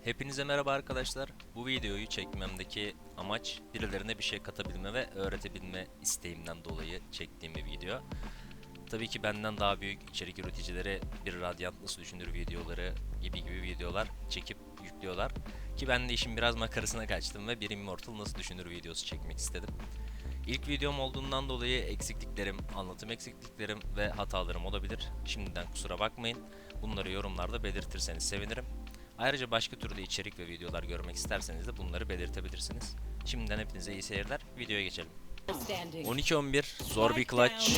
Hepinize merhaba arkadaşlar. Bu videoyu çekmemdeki amaç birilerine bir şey katabilme ve öğretebilme isteğimden dolayı çektiğim bir video. Tabii ki benden daha büyük içerik üreticileri bir Radiant nasıl düşünür videoları gibi videolar çekip yüklüyorlar. Ki ben de işin biraz makarasına kaçtım ve bir Immortal nasıl düşünür videosu çekmek istedim. İlk videom olduğundan dolayı eksikliklerim, anlatım eksikliklerim ve hatalarım olabilir. Şimdiden kusura bakmayın. Bunları yorumlarda belirtirseniz sevinirim. Ayrıca başka türde içerik ve videolar görmek isterseniz de bunları belirtebilirsiniz. Şimdiden hepinize iyi seyirler. Videoya geçelim. 12-11 zor bir clutch.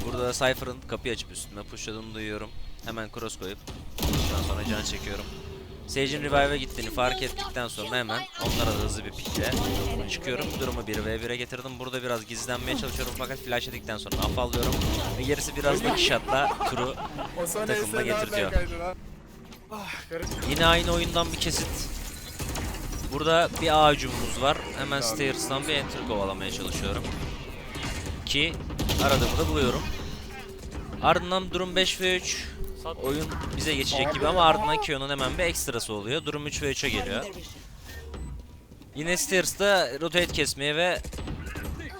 Burada Cypher'ın kapıyı açıp üstüme pushladığını duyuyorum. Hemen cross koyup ondan sonra can çekiyorum. Sage'in revive'e gittiğini fark ettikten sonra hemen onlara da hızlı bir pickle çıkıyorum. Durumu 1v1'e getirdim. Burada biraz gizlenmeye çalışıyorum fakat flash edikten sonra afallıyorum. Ve gerisi biraz da shot'la turu takımına getirtiyor. Yine aynı oyundan bir kesit. Burada bir A hücumumuz var. Hemen Stairs'tan bir enter kovalamaya çalışıyorum. Ki aradığımı buluyorum. Ardından durum 5v3. Oyun bize geçecek gibi ama ardından Kion'un hemen bir ekstrası oluyor. Durum 3v3'e geliyor. Yine Stairs'ta rotate kesmeye ve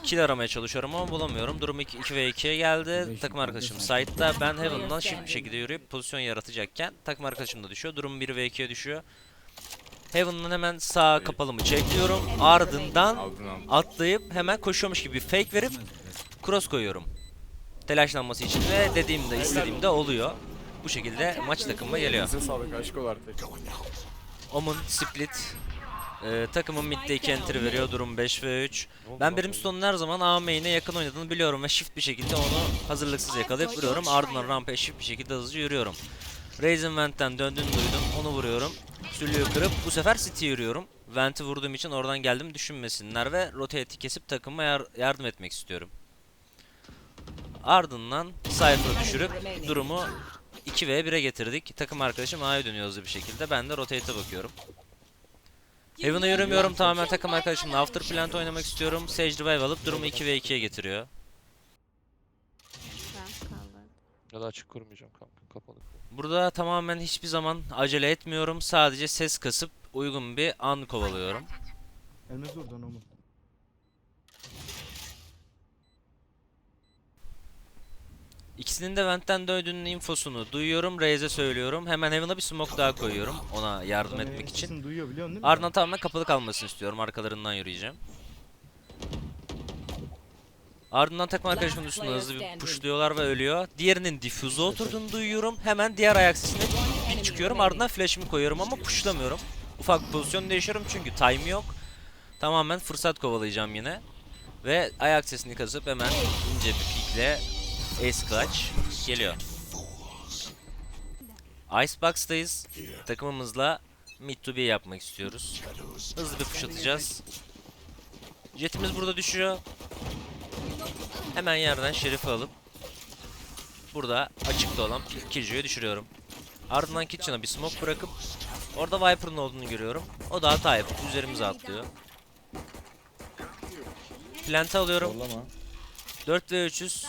kill aramaya çalışıyorum ama bulamıyorum. Durum 2v2'ye geldi. Takım arkadaşım side'da. Ben Heaven'dan shift bir şekilde yürüyüp pozisyon yaratacakken takım arkadaşım da düşüyor. Durum 1v2'ye düşüyor. Heaven'dan hemen sağ kapalımı çekiyorum. Ardından atlayıp hemen koşuyormuş gibi bir fake verip cross koyuyorum. Telaşlanması için ve dediğimde istediğimde oluyor. Bu şekilde maç takımıma geliyor. Omun split. Takımın midde 2 enter veriyor. Durum 5v3. Ben Brimstone'un her zaman A main'e yakın oynadığını biliyorum ve shift bir şekilde onu hazırlıksız yakalayıp vuruyorum. Ardından rampaya shift bir şekilde hızlıca yürüyorum. Raisin Vent'ten döndüğünü duydum. Onu vuruyorum. Sülüğü kırıp bu sefer City'ye yürüyorum. Vent'i vurduğum için oradan geldim düşünmesinler ve rotate'i kesip takıma yardım etmek istiyorum. Ardından Cypher'ı düşürüp durumu 2v1'e getirdik. Takım arkadaşım A'ya dönüyor hızlı bir şekilde. Ben de rotate'e bakıyorum. Heaven'a yürümüyorum. Tamamen takım arkadaşımla After Plant oynamak istiyorum. Sage Revive alıp durumu 2v2'ye getiriyor. Ya da açık kurmayacağım kanka, kapalı. Burada tamamen hiçbir zaman acele etmiyorum. Sadece ses kasıp uygun bir an kovalıyorum. Elmez oradan oğlum. İkisinin de Vent'ten döndüğünün infosunu duyuyorum. Raze'e söylüyorum. Hemen Heaven'a bir smoke daha koyuyorum. Ona yardım etmek için. Sesini duyuyor biliyorsun değil mi? Ardından tamamen kapalı kalmasını istiyorum. Arkalarından yürüyeceğim. Ardından takım arkadaşımın üstüne hızlı bir pushluyorlar ve ölüyor. Diğerinin diffuse'a oturduğunu duyuyorum. Hemen diğer ayak sesine bir çıkıyorum. Ardından flash'ımı koyuyorum ama pushlamıyorum. Ufak bir pozisyon değişiyorum çünkü time yok. Tamamen fırsat kovalayacağım yine. Ve ayak sesini kasıp hemen ince bir pickle ace clutch geliyor. Icebox'tayız. Takımımızla mid to B yapmak istiyoruz. Hızlı bir push atacağız. Jet'imiz burada düşüyor. Hemen yerden Şerif'i alıp burada açıkta olan Killjoy'u düşürüyorum. Ardından Kitchen'a bir smoke bırakıp orada Viper'ın olduğunu görüyorum. O da hata yapıp üzerimize atlıyor. Plant'ı alıyorum. 4 ve 300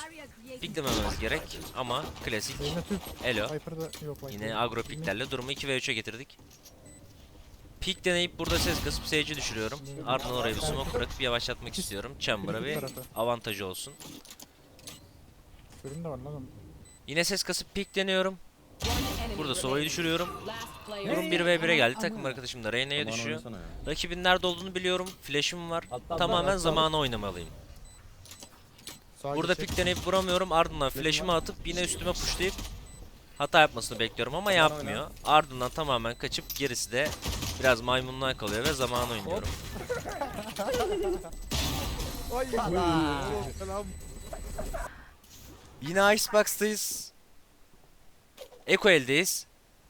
piklemememiz gerek ama klasik elo. Yine agro piklerle durumu 2 ve 3'e getirdik. Pik deneyip burada ses kasıp Sage'i düşürüyorum. Ardından oraya bir smoke bırakıp yavaşlatmak istiyorum. Chamber'a bir avantajı olsun. Yine ses kasıp pik deniyorum. Burada Sova'yı düşürüyorum. Durum 1v1'e geldi. Takım arkadaşım da Reyna'ya düşüyor. Rakibin nerede olduğunu biliyorum. Flash'ım var. Tamamen zamanı oynamalıyım. Burada pik deneyip vuramıyorum. Ardından flash'ımı atıp yine üstüme pushlayıp hata yapmasını bekliyorum ama yapmıyor. Ardından tamamen kaçıp gerisi de biraz maymunluğa kalıyor ve zamanı oynuyorum. Yine Icebox'tayız. Echo eldeyiz.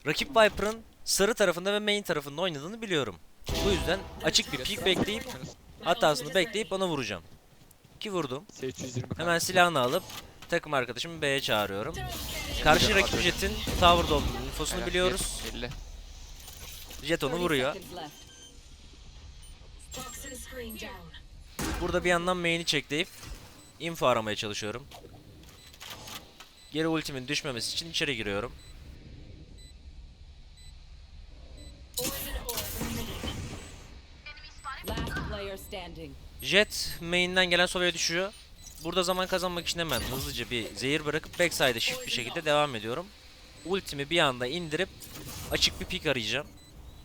Rakip Viper'ın sarı tarafında ve main tarafında oynadığını biliyorum. Bu yüzden açık bir peek bekleyip hatasını bekleyip ona vuracağım. Ki vurdum. Hemen silahını alıp takım arkadaşımı B'ye çağırıyorum. Karşı rakip Jet'in tower'da olduğunu infosunu biliyoruz. Jet onu vuruyor. Burada bir yandan main'i çekleyip info aramaya çalışıyorum. Geri ultimin düşmemesi için içeri giriyorum. player standing. Jet main'den gelen Sova'ya düşüyor. Burada zaman kazanmak için hemen hızlıca bir zehir bırakıp backside'e shift bir şekilde devam ediyorum. Ultimi bir anda indirip açık bir pick arayacağım.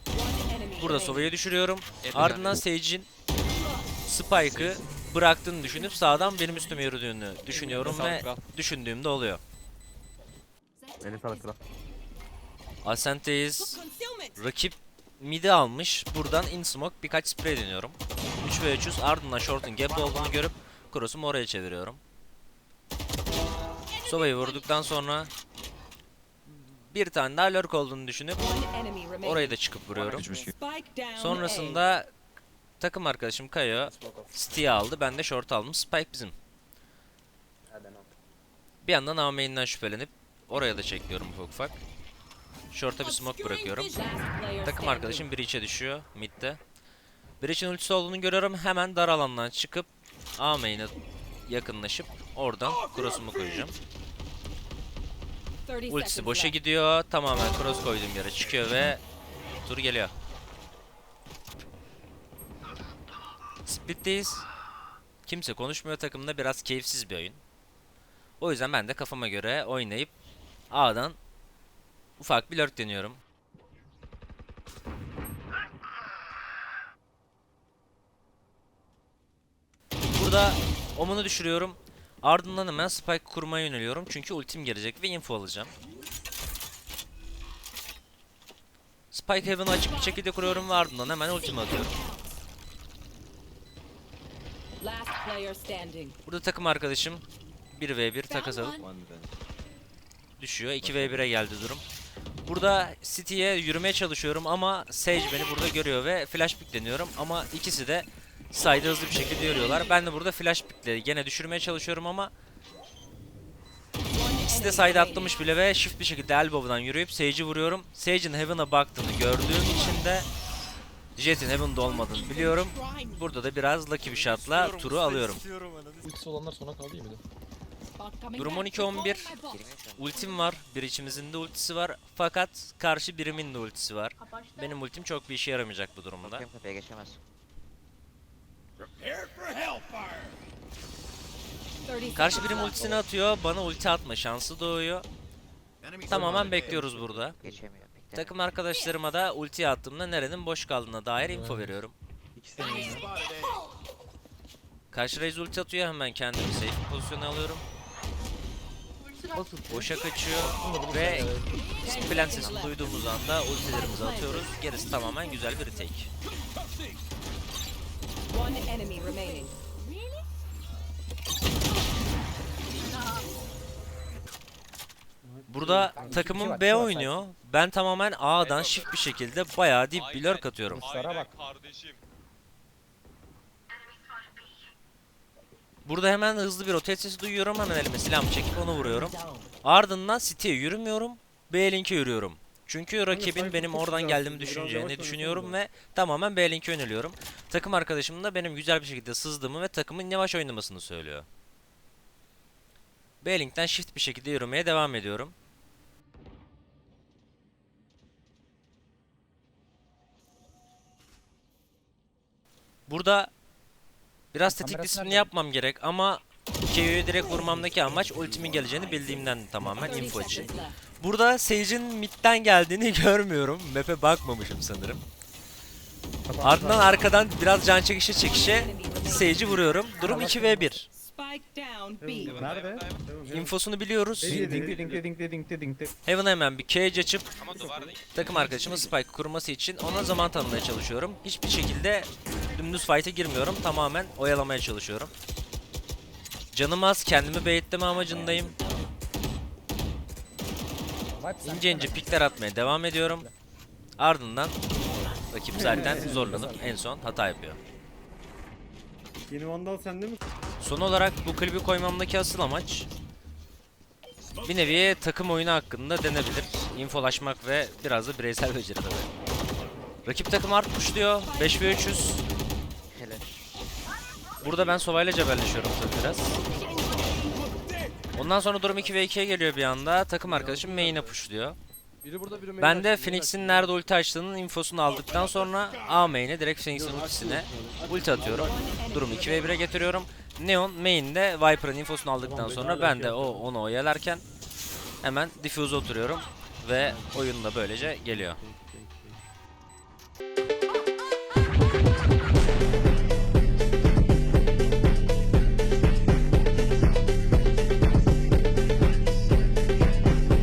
One enemy Burada remaining. Sova'ya düşürüyorum. Yedi Ardından Sage'in Spike'ı bıraktığını düşünüp sağdan benim üstüme yürüdüğünü düşünüyorum Sağ ve kral. düşündüğümde oluyor. Eli sağlık kral. Ascent'teyiz. Rakip mid'i almış. Buradan in smoke birkaç spray deniyorum. 3 ve 300 ardından short'un gap'te olduğunu görüp cross'umu oraya çeviriyorum. Sova'yı vurduktan sonra bir tane daha lurk olduğunu düşünüp One enemy remaining. orayı da çıkıp vuruyorum. Spike down A. Sonrasında takım arkadaşım Kayo City'yi aldı. Ben de short aldım. Spike bizim. Bir yandan A main'den şüphelenip oraya da çekliyorum ufak ufak. Short'a bir smoke bırakıyorum. Last player Takım standing. arkadaşım Breach'e düşüyor midde. Breach'in ultisi olduğunu görüyorum. Hemen dar alandan çıkıp A main'e yakınlaşıp oradan cross'umu koyacağım. 30 Ultisi seconds boşa left. gidiyor. Tamamen cross koyduğum yere çıkıyor ve tur geliyor. Split'teyiz. Kimse konuşmuyor takımda, biraz keyifsiz bir oyun. O yüzden ben de kafama göre oynayıp A'dan ufak bir lurk deniyorum. Burada Omen'u düşürüyorum. Ardından hemen spike kurmaya yöneliyorum. Çünkü ultim gelecek ve info alacağım. Spike Heaven'ı açık bir şekilde kuruyorum ve ardından hemen ultimi atıyorum. Last player standing. Burada takım arkadaşım 1v1 takas alıp düşüyor. 2v1'e geldi durum. Burada City'ye yürümeye çalışıyorum ama Sage beni burada görüyor ve flash pick deniyorum ama ikisi de side'ı hızlı bir şekilde yürüyorlar. Ben de burada flash pick'le gene düşürmeye çalışıyorum ama ikisi de side'ı atlamış bile ve shift bir şekilde elbow'dan yürüyüp Sage'i vuruyorum. Sage'in Heaven'a baktığını gördüğüm için de Jet'in Heaven'da olmadığını biliyorum. Burada da biraz lucky bir shot'la turu alıyorum. Ultisi olanlar sona kaldı iyi miydi? Durum 12-11. Ultim var. Bir içimizin de ultisi var. Fakat karşı birimin de ultisi var. Benim ultim çok bir işe yaramayacak bu durumda. Bakayım kapıya geçemez. 30 Karşı seconds birim left. ultisini atıyor. Bana ulti atma şansı doğuyor. Tamamen bekliyoruz burada. Geçemiyor. Bekle. Takım arkadaşlarıma da ulti attığımda nerenin boş kaldığına dair info veriyorum. Karşı Raze ulti atıyor, hemen kendimi safe pozisyona alıyorum. Boşa kaçıyor ve plant sesini duyduğumuz anda ultilerimizi atıyoruz. Gerisi tamamen güzel bir retake. One enemy remaining. Burada takımım B oynuyor. Ben tamamen A'dan shift bir şekilde bayağı deep bir lurk atıyorum. Aynen kardeşim. Burada hemen hızlı bir rotate sesi duyuyorum. Hemen elime silahımı çekip onu vuruyorum. Ardından City'ye yürümüyorum. B-Link'e yürüyorum. Çünkü rakibin benim oradan geldiğimi düşüneceğini düşünüyorum ve tamamen B-Link'e yöneliyorum. Takım arkadaşım da benim güzel bir şekilde sızdığımı ve takımın yavaş oynamasını söylüyor. B-Link'ten shift bir şekilde yürümeye devam ediyorum. Burada biraz tetik disiplini yapmam gerek ama KO'yu direkt vurmamdaki amaç ultimin geleceğini bildiğimden tamamen 30 info için. seconds left. Burada Sage'in mid'den geldiğini görmüyorum. Map'e bakmamışım sanırım. Ardından arkadan biraz can çekişe Sage'i vuruyorum. Durum 2v1. Spike down B. Nerede? İnfosunu biliyoruz. Dinkte. Heaven'a hemen bir cage açıp Ama duvar değil. takım arkadaşıma spike kurması için ona zaman tanımaya çalışıyorum. Hiçbir şekilde dümdüz fight'e girmiyorum. Tamamen oyalamaya çalışıyorum. Canım az, kendimi baitleme amacındayım. İnce ince pikler atmaya devam ediyorum. Ardından rakip zaten zorlanıp en son hata yapıyor. Yeni Vandal sende mi? Son olarak bu klibi koymamdaki asıl amaç bir nevi takım oyunu hakkında denebilir. İnfolaşmak ve biraz da bireysel beceri tabii. Rakip takım art pushluyor. 5 ve 300. Helal. Burada ben Sova'yla cebelleşiyorum tabii biraz. Ondan sonra durum 2 ve 2'ye geliyor bir anda. Takım arkadaşım main'e pushluyor. Biri burada biri main Ben de açtı, main Phoenix'in açtı. nerede ulti açtığının infosunu aldıktan sonra A main'e direkt Phoenix'in ultisine ulti atıyorum. Durumu 2v1'e getiriyorum. Neon main'de Viper'ın infosunu aldıktan sonra ben de onu oyalarken hemen diffuse'a oturuyorum ve oyun da böylece geliyor.